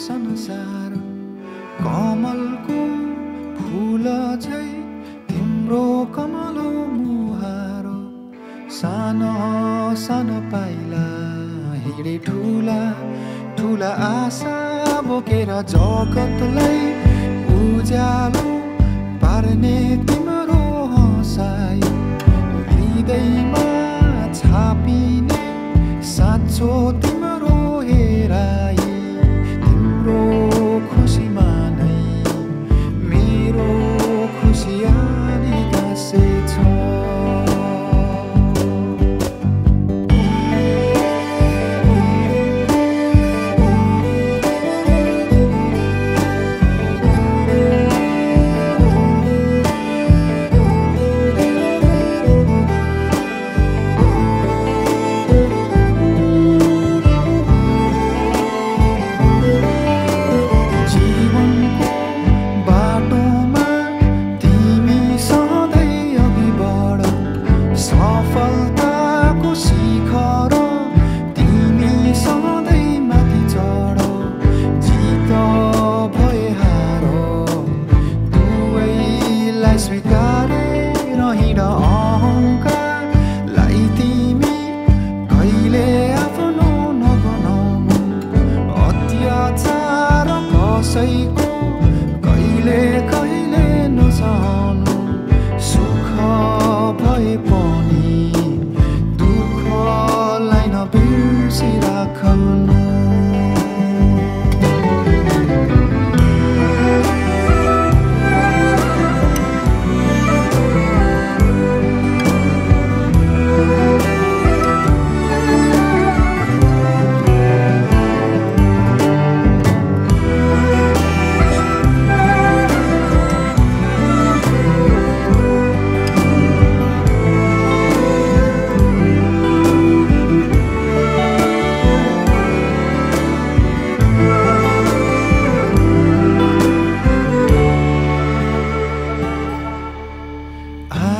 संसार कमलको फूल झै तिम्रो कमलो मुहार सानो सानो पाइला हिँडे ठुला ठुला आशा बोकेर जगतलाई उज्यालो पार्ने तिम्रो हँसाइ हृदयमा छापिने साँचो तिम्रो हेराइ तिम्रो खुसीमा नै मेरो खुसी आनी गाँसेछ स्वीकारेर हिँड अहङ्कारलाई तिमी कहिले आफ्नो नबनाउनु अत्याचार कसैको कहिले कहिले नसहनु सुख भए पनि दुःखलाई नबिर्सिराख्नु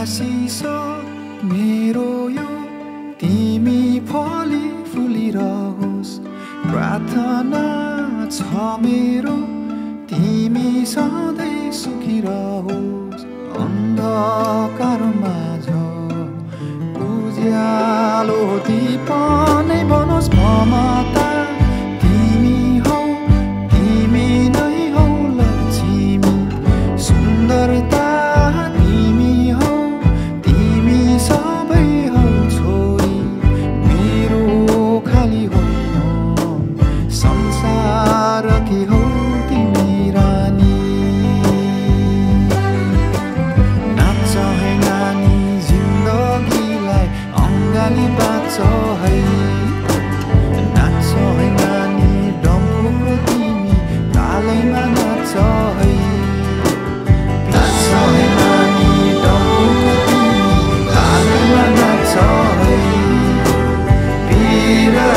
आशिष मेरो यो तिमी फली फुलिरहोस् प्रार्थना छ मेरो तिमी सधैँ सुखी रहोस् अन्धकार माझ उज्यालो दीप नै बनोस् ममता तिमी हौ तिमी नै हौ लक्ष्मी सुन्दरता Peter